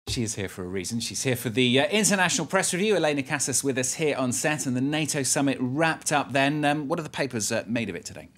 She is here for a reason. She's here for the International Press Review. Elena Casas with us here on set, and the NATO summit wrapped up then. What are the papers made of it today?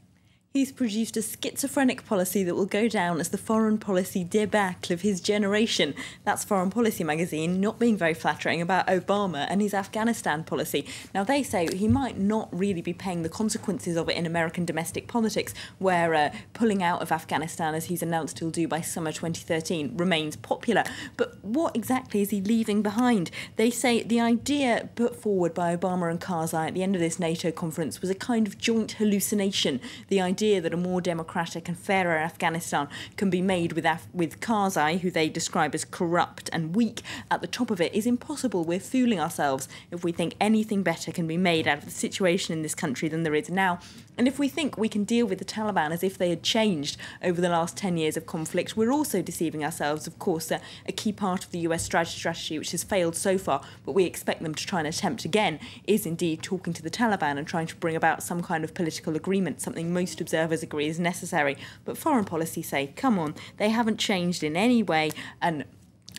He's produced a schizophrenic policy that will go down as the foreign policy debacle of his generation. That's Foreign Policy magazine, not being very flattering about Obama and his Afghanistan policy. Now, they say he might not really be paying the consequences of it in American domestic politics, where pulling out of Afghanistan, as he's announced he'll do by summer 2013, remains popular. But what exactly is he leaving behind? They say the idea put forward by Obama and Karzai at the end of this NATO conference was a kind of joint hallucination. The idea that a more democratic and fairer Afghanistan can be made with Karzai, who they describe as corrupt and weak, at the top of it is impossible. We're fooling ourselves if we think anything better can be made out of the situation in this country than there is now. And if we think we can deal with the Taliban as if they had changed over the last 10 years of conflict, we're also deceiving ourselves. Of course, a key part of the US strategy, which has failed so far, but we expect them to try and attempt again, is indeed talking to the Taliban and trying to bring about some kind of political agreement, something most observers agree is necessary. But foreign policy say, come on, they haven't changed in any way, and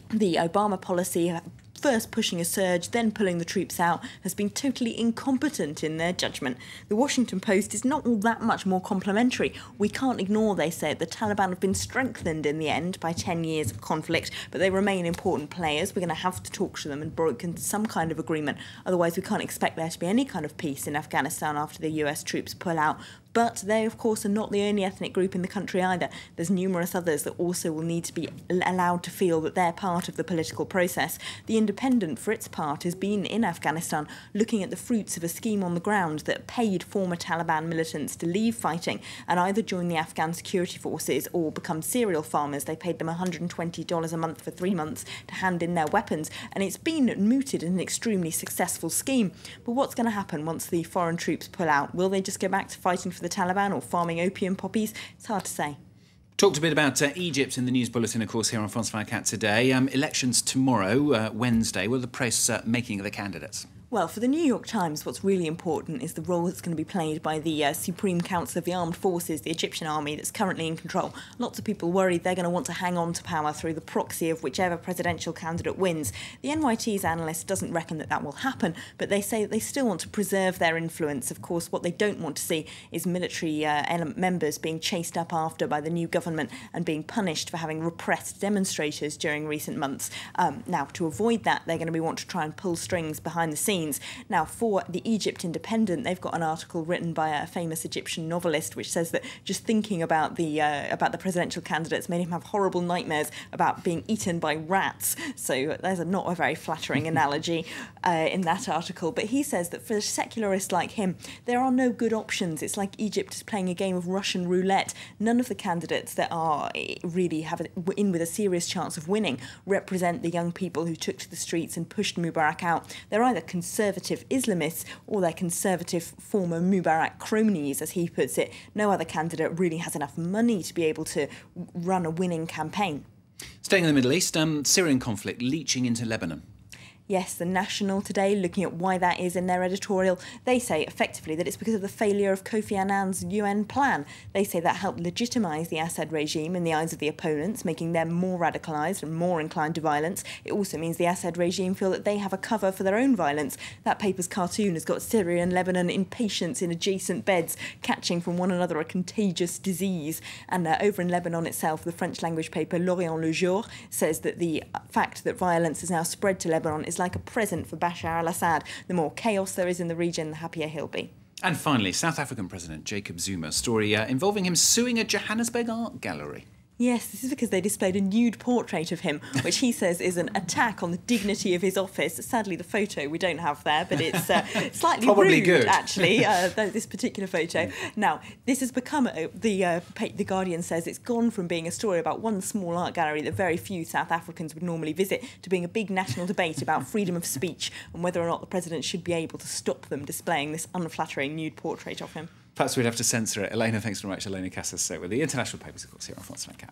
the Obama policy, first pushing a surge, then pulling the troops out, has been totally incompetent in their judgment. The Washington Post is not all that much more complimentary. We can't ignore, they say, the Taliban have been strengthened in the end by 10 years of conflict, but they remain important players. We're going to have to talk to them and broker some kind of agreement. Otherwise, we can't expect there to be any kind of peace in Afghanistan after the US troops pull out. But they, of course, are not the only ethnic group in the country either. There's numerous others that also will need to be allowed to feel that they're part of the political process. The Independent, for its part, has been in Afghanistan looking at the fruits of a scheme on the ground that paid former Taliban militants to leave fighting and either join the Afghan security forces or become cereal farmers. They paid them $120 a month for 3 months to hand in their weapons, and it's been mooted as an extremely successful scheme. But what's going to happen once the foreign troops pull out? Will they just go back to fighting for the Taliban or farming opium poppies? It's hard to say. Talked a bit about Egypt in the news bulletin, of course, here on France 24 today. Elections tomorrow, Wednesday. What are the press making of the candidates? Well, for the New York Times, what's really important is the role that's going to be played by the Supreme Council of the Armed Forces, the Egyptian army that's currently in control. Lots of people worried they're going to want to hang on to power through the proxy of whichever presidential candidate wins. The NYT's analyst doesn't reckon that that will happen, but they say that they still want to preserve their influence. Of course, what they don't want to see is military members being chased up after by the new government and being punished for having repressed demonstrators during recent months. Now, to avoid that, they're going to want to try and pull strings behind the scenes. Now, for the Egypt Independent, they've got an article written by a famous Egyptian novelist which says that just thinking about the presidential candidates made him have horrible nightmares about being eaten by rats. So there's not a very flattering analogy in that article. But he says that for a secularist like him, there are no good options. It's like Egypt is playing a game of Russian roulette. None of the candidates that are really in with a serious chance of winning represent the young people who took to the streets and pushed Mubarak out. They're either conservative Islamists or they're conservative former Mubarak cronies, as he puts it. No other candidate really has enough money to be able to run a winning campaign. Staying in the Middle East, Syrian conflict leaching into Lebanon. Yes, the National today, looking at why that is in their editorial, they say effectively that it's because of the failure of Kofi Annan's UN plan. They say that helped legitimise the Assad regime in the eyes of the opponents, making them more radicalised and more inclined to violence. It also means the Assad regime feel that they have a cover for their own violence. That paper's cartoon has got Syria and Lebanon in patients in adjacent beds, catching from one another a contagious disease. And over in Lebanon itself, the French language paper L'Orient Le Jour says that the fact that violence has now spread to Lebanon is like a present for Bashar al-Assad. The more chaos there is in the region, the happier he'll be. And finally, South African President Jacob Zuma, story involving him suing a Johannesburg art gallery. Yes, this is because they displayed a nude portrait of him, which he says is an attack on the dignity of his office. Sadly, the photo we don't have there, but it's slightly probably rude, good. Actually, this particular photo. Now, this has become, the Guardian says, it's gone from being a story about one small art gallery that very few South Africans would normally visit to being a big national debate about freedom of speech and whether or not the president should be able to stop them displaying this unflattering nude portrait of him. Perhaps we'd have to censor it. Elena, thanks very much. Elena Casas with the international papers, of course, here on France 24.